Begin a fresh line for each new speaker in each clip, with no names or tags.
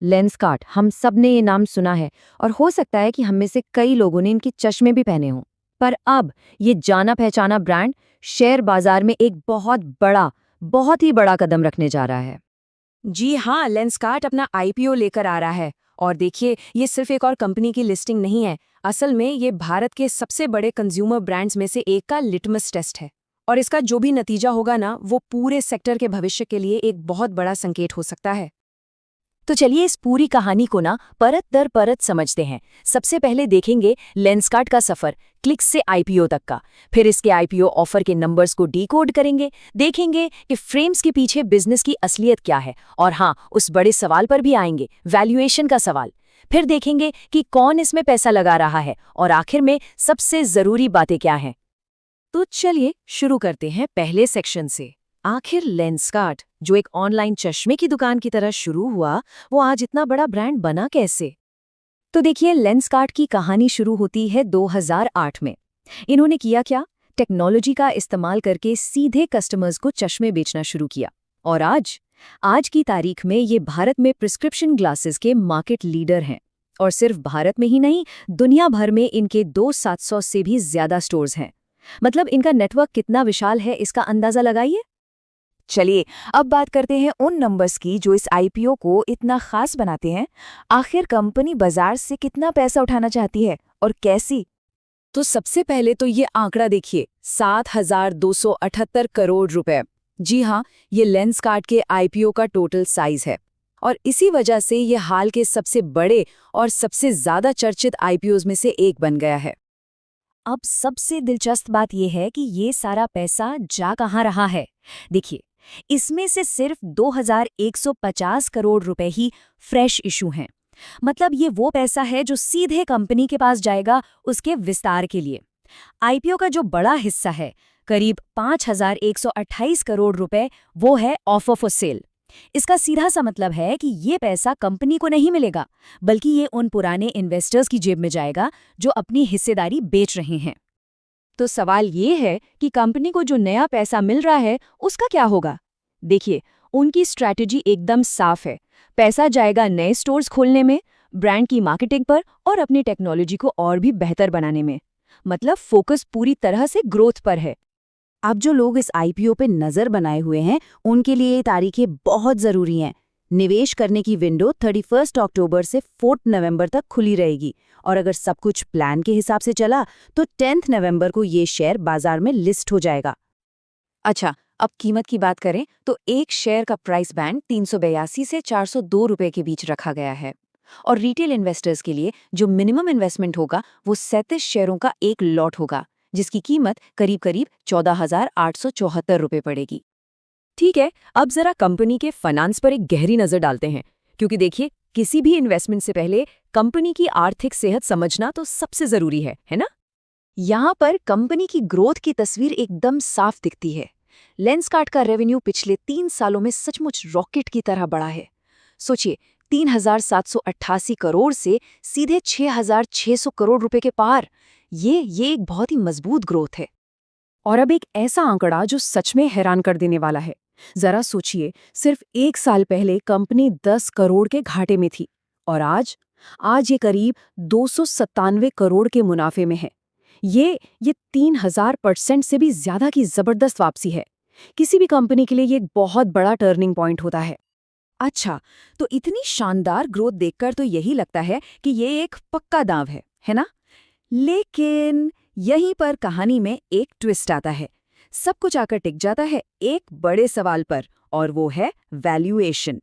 Lenskart, हम सब ने ये नाम सुना है और हो सकता है कि हम में से कई लोगों ने इनके चश्मे भी पहने हों। पर अब ये जाना पहचाना ब्रांड शेयर बाजार में एक बहुत ही बड़ा कदम रखने जा रहा है।
जी हाँ, लेंसकार्ट अपना आईपीओ लेकर आ रहा है। और देखिए, ये सिर्फ एक और कंपनी की लिस्टिंग नहीं है। असल में ये भारत के सबसे बड़े कंज्यूमर ब्रांड्स में से एक का लिटमस टेस्ट है। और इसका जो भी नतीजा होगा ना, वो पूरे सेक्टर के भविष्य के लिए एक बहुत बड़ा संकेत हो सकता है।
तो चलिए इस पूरी कहानी को ना परत दर परत समझते हैं। सबसे पहले देखेंगे लेंसकार्ट का सफर, क्लिक से आईपीओ तक का। फिर इसके आईपीओ ऑफर के नंबर्स को डिकोड करेंगे, देखेंगे कि फ्रेम्स के पीछे बिजनेस की असलियत क्या है। और हाँ, उस बड़े सवाल पर भी आएंगे, वैल्यूएशन का सवाल। फिर देखेंगे कि कौन इसमें पैसा लगा रहा है, और आखिर में सबसे जरूरी बातें क्या हैं।
तो चलिए शुरू करते हैं पहले सेक्शन से। आखिर लेंसकार्ट, जो एक ऑनलाइन चश्मे की दुकान की तरह शुरू हुआ, वो आज इतना बड़ा ब्रांड बना कैसे?
तो देखिए, लेंसकार्ट की कहानी शुरू होती है 2008 में। इन्होंने किया क्या? टेक्नोलॉजी का इस्तेमाल करके सीधे कस्टमर्स को चश्मे बेचना शुरू किया। और आज की तारीख में ये भारत में प्रिस्क्रिप्शन ग्लासेस के मार्केट लीडर हैं। और सिर्फ भारत में ही नहीं, दुनिया भर में इनके 700 से भी ज्यादा स्टोर्स हैं। मतलब इनका नेटवर्क कितना विशाल है, इसका अंदाजा लगाइए।
चलिए अब बात करते हैं उन नंबर्स की जो इस आईपीओ को इतना खास बनाते हैं। आखिर कंपनी बाजार से कितना पैसा उठाना चाहती है और कैसी?
तो सबसे पहले तो ये आंकड़ा देखिए, 7,278 करोड़ रुपए। जी हाँ, ये लेंसकार्ट के आईपीओ का टोटल साइज है। और इसी वजह से ये हाल के सबसे बड़े और सबसे ज्यादा चर्चित आईपीओज में से एक बन गया है।
अब सबसे दिलचस्प बात यह है कि ये सारा पैसा जा कहाँ रहा है। देखिए, इसमें से सिर्फ 2,150 करोड़ रुपए ही फ्रेश इशू हैं। मतलब ये वो पैसा है जो सीधे कंपनी के पास जाएगा उसके विस्तार के लिए। आईपीओ का जो बड़ा हिस्सा है, करीब 5,128 करोड़ रुपए, वो है ऑफर फॉर सेल। इसका सीधा सा मतलब है कि ये पैसा कंपनी को नहीं मिलेगा, बल्कि ये उन पुराने इन्वेस्टर्स की जेब में जाएगा जो अपनी हिस्सेदारी बेच रहे हैं।
तो सवाल ये है कि कंपनी को जो नया पैसा मिल रहा है उसका क्या होगा? देखिए, उनकी स्ट्रैटेजी एकदम साफ है। पैसा जाएगा नए स्टोर्स खोलने में, ब्रांड की मार्केटिंग पर और अपनी टेक्नोलॉजी को और भी बेहतर बनाने में। मतलब फोकस पूरी तरह से ग्रोथ पर है।
अब जो लोग इस आईपीओ पे नजर बनाए हुए हैं, उनके लिए ये तारीखें बहुत जरूरी हैं। निवेश करने की विंडो 31 अक्टूबर से 4 नवंबर तक खुली रहेगी। और अगर सब कुछ प्लान के हिसाब से चला तो 10 नवंबर को ये शेयर बाजार में लिस्ट हो जाएगा।
अच्छा, अब कीमत की बात करें तो एक शेयर का प्राइस बैंड 382 से 402 रुपए के बीच रखा गया है। और रिटेल इन्वेस्टर्स के लिए जो मिनिमम इन्वेस्टमेंट होगा वो 37 शेयरों का एक लॉट होगा, जिसकी कीमत करीब 14,874 रुपए पड़ेगी। ठीक है, अब जरा कंपनी के फाइनेंस पर एक गहरी नजर डालते हैं, क्योंकि देखिए, किसी भी इन्वेस्टमेंट से पहले कंपनी की आर्थिक सेहत समझना तो सबसे जरूरी है ना? यहाँ पर कंपनी की ग्रोथ की तस्वीर एकदम साफ दिखती है। लेंसकार्ट का रेवेन्यू पिछले 3 सालों में सचमुच रॉकेट की तरह बढ़ा है। सोचिए, 3,788 करोड़ से सीधे 6,600 करोड़ रुपए के पार। ये एक बहुत ही मजबूत ग्रोथ है।
और अब एक ऐसा आंकड़ा जो सच में हैरान कर देने वाला है। जरा सोचिए, सिर्फ 1 साल पहले कंपनी 10 करोड़ के घाटे में थी और आज ये करीब 297 करोड़ के मुनाफे में है। ये 3000% से भी ज्यादा की जबरदस्त वापसी है। किसी भी कंपनी के लिए ये एक बहुत बड़ा टर्निंग पॉइंट होता है।
अच्छा, तो इतनी शानदार ग्रोथ देखकर तो यही लगता है कि ये एक पक्का दांव है ना? लेकिन यहीं पर कहानी में एक ट्विस्ट आता है। सब कुछ आकर टिक जाता है एक बड़े सवाल पर, और वो है वैल्यूएशन।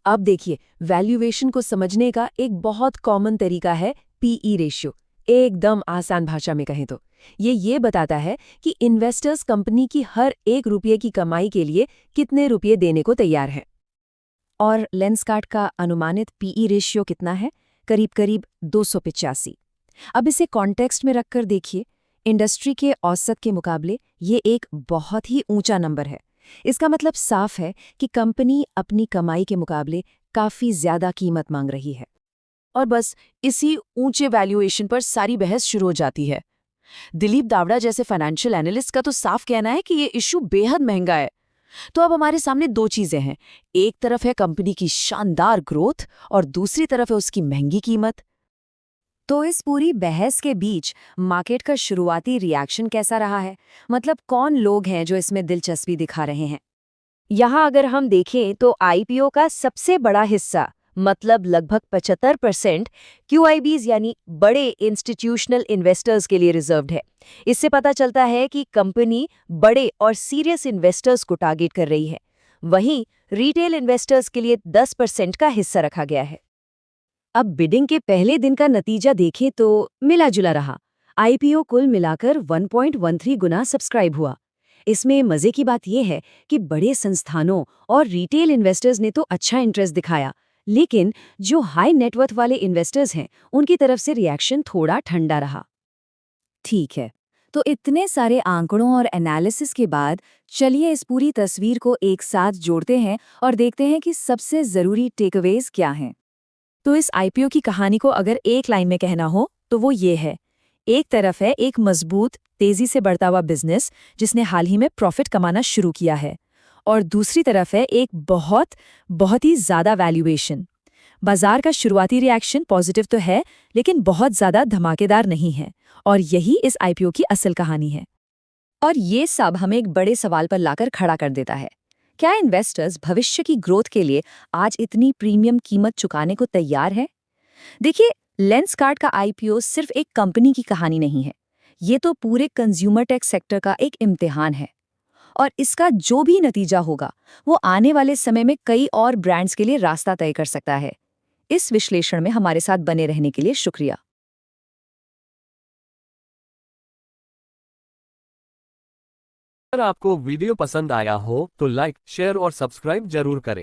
अब देखिए, वैल्यूएशन को समझने का एक बहुत कॉमन तरीका है पीई रेशियो। एकदम आसान भाषा में कहें तो ये बताता है कि इन्वेस्टर्स कंपनी की हर 1 रुपये की कमाई के लिए कितने रुपये देने को तैयार हैं। और लेंसकार्ट का अनुमानित पीई रेशियो कितना है? करीब 285। अब इसे कॉन्टेक्स्ट में रखकर देखिए, इंडस्ट्री के औसत के मुकाबले ये एक बहुत ही ऊंचा नंबर है। इसका मतलब साफ है कि कंपनी अपनी कमाई के मुकाबले काफी ज्यादा कीमत मांग रही है। और बस इसी ऊंचे वैल्यूएशन पर सारी बहस शुरू हो जाती है। दिलीप दावड़ा जैसे फाइनेंशियल एनालिस्ट का तो साफ कहना है कि ये इशू बेहद महंगा है।
तो अब हमारे सामने दो चीजें हैं। एक तरफ है कंपनी की शानदार ग्रोथ और दूसरी तरफ है उसकी महंगी कीमत।
तो इस पूरी बहस के बीच मार्केट का शुरुआती रिएक्शन कैसा रहा है? मतलब कौन लोग हैं जो इसमें दिलचस्पी दिखा रहे हैं?
यहाँ अगर हम देखें तो आईपीओ का सबसे बड़ा हिस्सा मतलब लगभग 75% क्यूआईबीज यानी बड़े इंस्टीट्यूशनल इन्वेस्टर्स के लिए रिजर्व्ड है। इससे पता चलता है कि कंपनी बड़े और सीरियस इन्वेस्टर्स को टारगेट कर रही है। वहीं रिटेल इन्वेस्टर्स के लिए 10% का हिस्सा रखा गया है।
अब बिडिंग के पहले दिन का नतीजा देखें तो मिला जुला रहा। आईपीओ कुल मिलाकर 1.13 गुना सब्सक्राइब हुआ। इसमें मजे की बात यह है कि बड़े संस्थानों और रिटेल इन्वेस्टर्स ने तो अच्छा इंटरेस्ट दिखाया, लेकिन जो हाई नेटवर्थ वाले इन्वेस्टर्स हैं उनकी तरफ से रिएक्शन थोड़ा ठंडा रहा। ठीक है, तो इतने सारे आंकड़ों और एनालिसिस के बाद चलिए इस पूरी तस्वीर को एक साथ जोड़ते हैं और देखते हैं कि सबसे ज़रूरी टेकअवेज क्या हैं।
तो इस आईपीओ की कहानी को अगर एक लाइन में कहना हो तो वो ये है। एक तरफ है एक मजबूत, तेजी से बढ़ता हुआ बिजनेस जिसने हाल ही में प्रॉफिट कमाना शुरू किया है, और दूसरी तरफ है एक बहुत ही ज्यादा वैल्यूएशन। बाजार का शुरुआती रिएक्शन पॉजिटिव तो है, लेकिन बहुत ज्यादा धमाकेदार नहीं है, और यही इस आईपीओ की असल कहानी है।
और ये सब हमें एक बड़े सवाल पर लाकर खड़ा कर देता है। क्या इन्वेस्टर्स भविष्य की ग्रोथ के लिए आज इतनी प्रीमियम कीमत चुकाने को तैयार हैं? देखिए, लेंसकार्ट का आईपीओ सिर्फ एक कंपनी की कहानी नहीं है। ये तो पूरे कंज्यूमर टेक सेक्टर का एक इम्तिहान है। और इसका जो भी नतीजा होगा, वो आने वाले समय में कई और ब्रांड्स के लिए रास्ता तय कर सकता है। इस विश्लेषण में हमारे साथ बने रहने के लिए शुक्रिया।
अगर आपको वीडियो पसंद आया हो तो लाइक, शेयर और सब्सक्राइब जरूर करें।